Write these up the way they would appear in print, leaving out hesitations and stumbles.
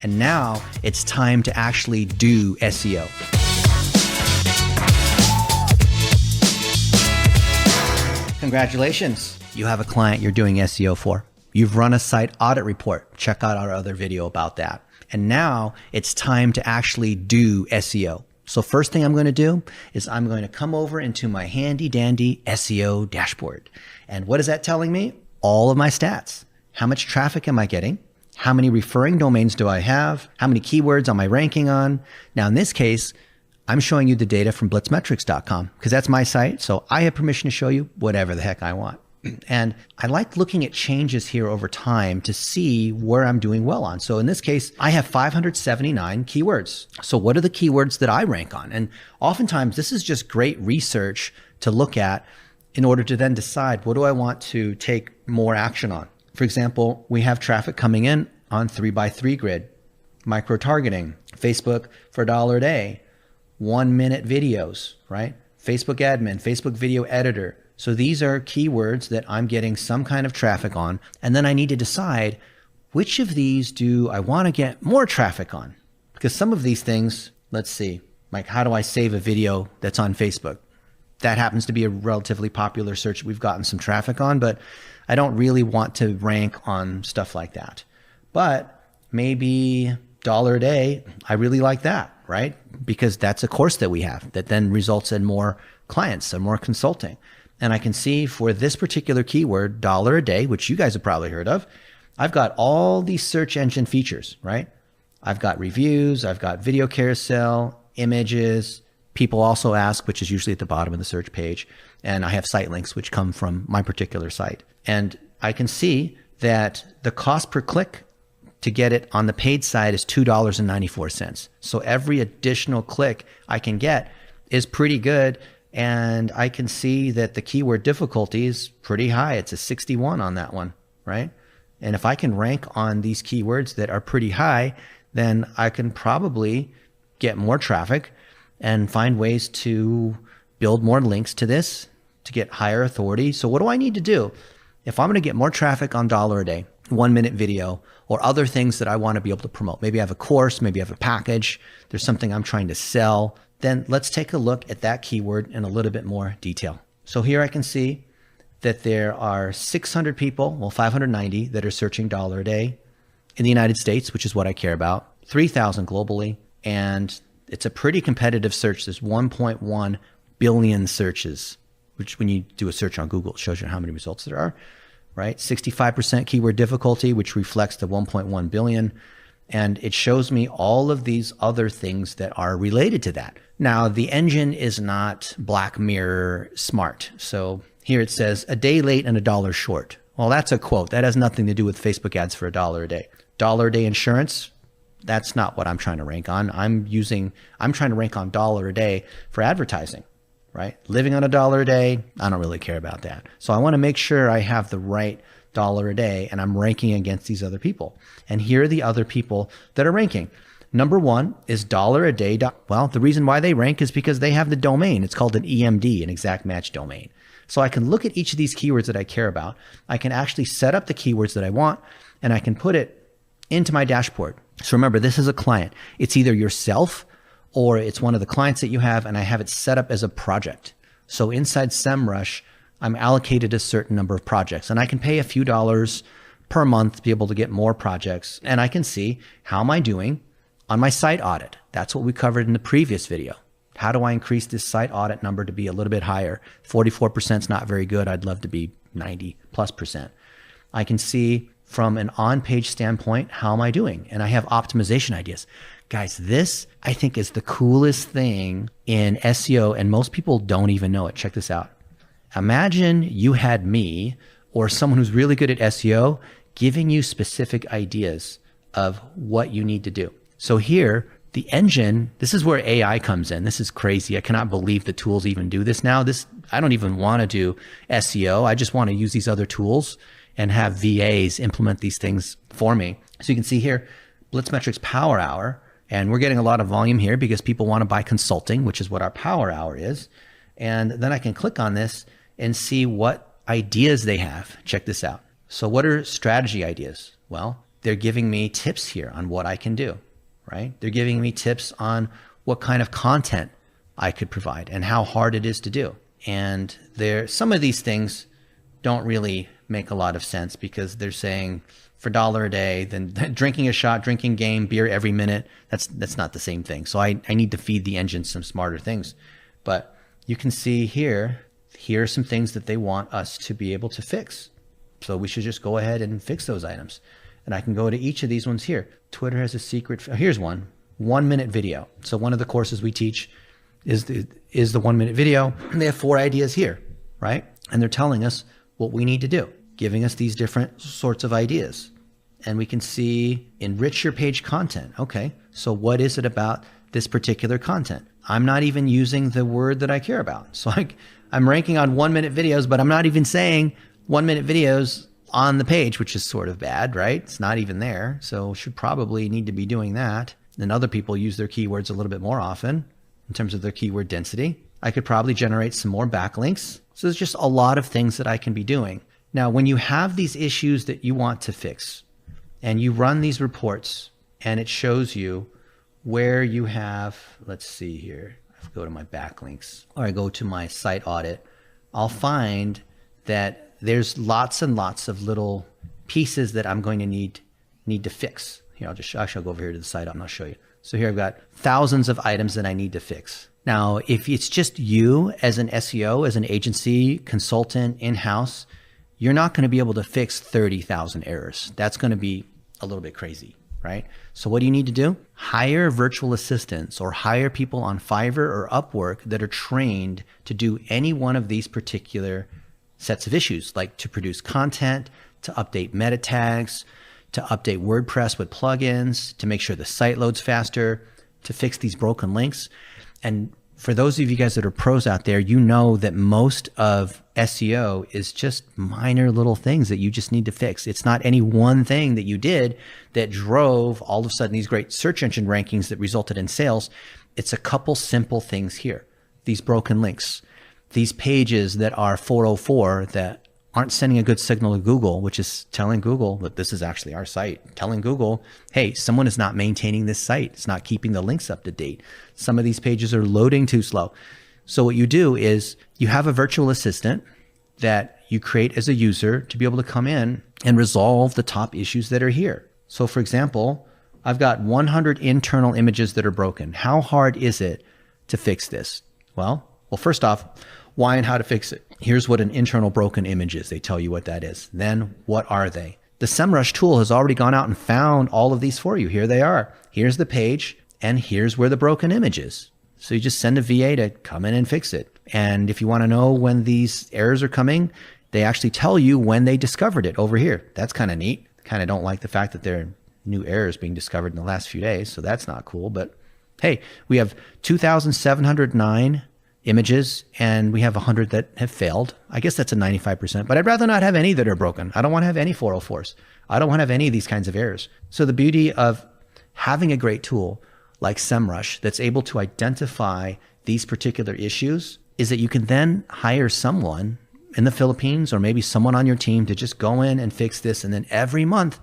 And now it's time to actually do SEO. Congratulations. You have a client you're doing SEO for. You've run a site audit report. Check out our other video about that. And now it's time to actually do SEO. So first thing I'm going to do is I'm going to come over into my handy dandy SEO dashboard. And what is that telling me? All of my stats. How much traffic am I getting? How many referring domains do I have? How many keywords am I ranking on? Now, in this case, I'm showing you the data from blitzmetrics.com because that's my site. So I have permission to show you whatever the heck I want. And I like looking at changes here over time to see where I'm doing well on. So in this case, I have 579 keywords. So what are the keywords that I rank on? And oftentimes this is just great research to look at in order to then decide, what do I want to take more action on? For example, we have traffic coming in on 3x3 grid, micro-targeting, Facebook for $1 a day, 1-minute videos, right? Facebook admin, Facebook video editor. So these are keywords that I'm getting some kind of traffic on. And then I need to decide which of these do I want to get more traffic on? Because some of these things, let's see, like how do I save a video that's on Facebook? That happens to be a relatively popular search we've gotten some traffic on, but I don't really want to rank on stuff like that. But maybe $1 a day, I really like that, right? Because that's a course that we have that then results in more clients and more consulting. And I can see for this particular keyword, $1 a day, which you guys have probably heard of, I've got all these search engine features, right? I've got reviews, I've got video carousel, images, people also ask, which is usually at the bottom of the search page. And I have site links, which come from my particular site. And I can see that the cost per click to get it on the paid side is $2.94. So every additional click I can get is pretty good. And I can see that the keyword difficulty is pretty high. It's a 61 on that one, right? And if I can rank on these keywords that are pretty high, then I can probably get more traffic and find ways to build more links to this to get higher authority. So what do I need to do? If I'm going to get more traffic on $1 a day, 1-minute video, or other things that I want to be able to promote, maybe I have a course, maybe I have a package, there's something I'm trying to sell, then let's take a look at that keyword in a little bit more detail. So here I can see that there are 600 people, well, 590 that are searching $1 a day in the United States, which is what I care about, 3,000 globally, and it's a pretty competitive search. There's 1.1 billion searches, which when you do a search on Google, it shows you how many results there are, right? 65% keyword difficulty, which reflects the 1.1 billion. And it shows me all of these other things that are related to that. Now, the engine is not Black Mirror smart. So here it says a day late and $1 short. Well, that's a quote. That has nothing to do with Facebook ads for $1 a day. $1 a day insurance. That's not what I'm trying to rank on. I'm trying to rank on $1 a day for advertising, right? Living on $1 a day, I don't really care about that. So I want to make sure I have the right $1 a day and I'm ranking against these other people. And here are the other people that are ranking. Number one is $1 a day. Well, the reason why they rank is because they have the domain. It's called an EMD, an exact match domain. So I can look at each of these keywords that I care about. I can actually set up the keywords that I want and I can put it into my dashboard. So remember, this is a client. It's either yourself or it's one of the clients that you have, and I have it set up as a project. So inside SEMrush, I'm allocated a certain number of projects, and I can pay a few dollars per month to be able to get more projects. And I can see how am I doing on my site audit. That's what we covered in the previous video. How do I increase this site audit number to be a little bit higher? 44% is not very good. I'd love to be 90+%. I can see from an on-page standpoint, how am I doing? And I have optimization ideas. Guys, this I think is the coolest thing in SEO, and most people don't even know it. Check this out. Imagine you had me or someone who's really good at SEO giving you specific ideas of what you need to do. So here, the engine, this is where AI comes in. This is crazy. I cannot believe the tools even do this now. I don't even want to do SEO. I just want to use these other tools and have VAs implement these things for me. So you can see here, Blitzmetrics Power Hour, and we're getting a lot of volume here because people want to buy consulting, which is what our Power Hour is. And then I can click on this and see what ideas they have. Check this out. So what are strategy ideas? Well, they're giving me tips here on what I can do, right? They're giving me tips on what kind of content I could provide and how hard it is to do. And some of these things don't really make a lot of sense because they're saying for $1 a day, then drinking a shot, drinking game, beer every minute, that's not the same thing. So I need to feed the engine some smarter things. But you can see here are some things that they want us to be able to fix. So we should just go ahead and fix those items. And I can go to each of these ones here. Twitter has a secret. Here's one 1-minute video. So one of the courses we teach is the 1-minute video. And they have 4 ideas here, right? And they're telling us what we need to do, giving us these different sorts of ideas. And we can see enrich your page content. Okay, so what is it about this particular content? I'm not even using the word that I care about. So I'm ranking on 1-minute videos, but I'm not even saying 1-minute videos on the page, which is sort of bad, right? It's not even there. So should probably need to be doing that. And other people use their keywords a little bit more often in terms of their keyword density. I could probably generate some more backlinks. So there's just a lot of things that I can be doing. Now, when you have these issues that you want to fix and you run these reports and it shows you where you have, let's see here, I go to my backlinks or I go to my site audit, I'll find that there's lots and lots of little pieces that I'm going to need to fix. Here, I'll go over here to the site and I'll show you. So here I've got thousands of items that I need to fix. Now, if it's just you as an SEO, as an agency, consultant, in-house, you're not going to be able to fix 30,000 errors. That's going to be a little bit crazy, right? So what do you need to do? Hire virtual assistants or hire people on Fiverr or Upwork that are trained to do any one of these particular sets of issues, like to produce content, to update meta tags, to update WordPress with plugins, to make sure the site loads faster, to fix these broken links. And for those of you guys that are pros out there, you know that most of SEO is just minor little things that you just need to fix. It's not any one thing that you did that drove all of a sudden these great search engine rankings that resulted in sales. It's a couple simple things here. These broken links, these pages that are 404 that aren't sending a good signal to Google, which is telling Google that this is actually our site, telling Google, hey, someone is not maintaining this site. It's not keeping the links up to date. Some of these pages are loading too slow. So what you do is you have a virtual assistant that you create as a user to be able to come in and resolve the top issues that are here. So for example, I've got 100 internal images that are broken. How hard is it to fix this? Well, first off, why and how to fix it. Here's what an internal broken image is. They tell you what that is. Then what are they? The SEMrush tool has already gone out and found all of these for you. Here they are. Here's the page and here's where the broken image is. So you just send a VA to come in and fix it. And if you want to know when these errors are coming, they actually tell you when they discovered it over here. That's kind of neat. Kind of don't like the fact that there are new errors being discovered in the last few days. So that's not cool. But hey, we have 2,709 images and we have 100 that have failed. I guess that's a 95%, but I'd rather not have any that are broken. I don't want to have any 404s. I don't want to have any of these kinds of errors. So the beauty of having a great tool like SEMrush that's able to identify these particular issues is that you can then hire someone in the Philippines or maybe someone on your team to just go in and fix this. And then every month,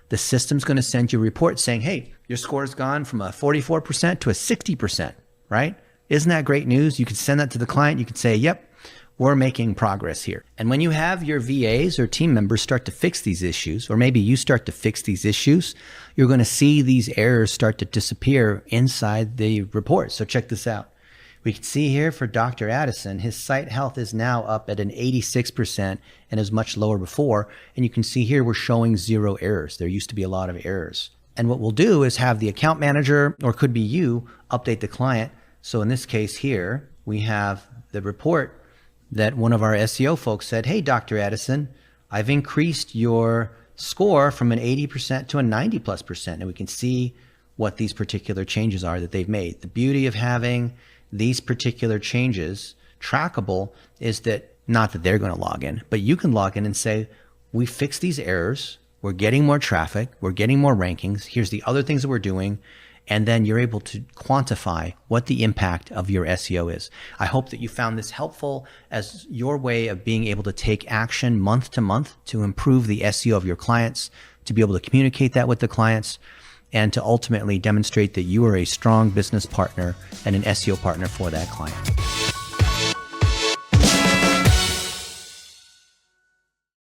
the system's going to send you a report saying, hey, your score has gone from a 44% to a 60%, right? Isn't that great news? You could send that to the client. You could say, yep, we're making progress here. And when you have your VAs or team members start to fix these issues, or maybe you start to fix these issues, you're going to see these errors start to disappear inside the report. So check this out. We can see here for Dr. Addison, his site health is now up at an 86% and is much lower before. And you can see here we're showing 0 errors. There used to be a lot of errors. And what we'll do is have the account manager, or could be you, update the client. So in this case here, we have the report that one of our SEO folks said, hey, Dr. Addison, I've increased your score from an 80% to a 90+%. And we can see what these particular changes are that they've made. The beauty of having these particular changes trackable is that not that they're going to log in, but you can log in and say, we fixed these errors. We're getting more traffic. We're getting more rankings. Here's the other things that we're doing. And then you're able to quantify what the impact of your SEO is. I hope that you found this helpful as your way of being able to take action month to month to improve the SEO of your clients, to be able to communicate that with the clients, and to ultimately demonstrate that you are a strong business partner and an SEO partner for that client.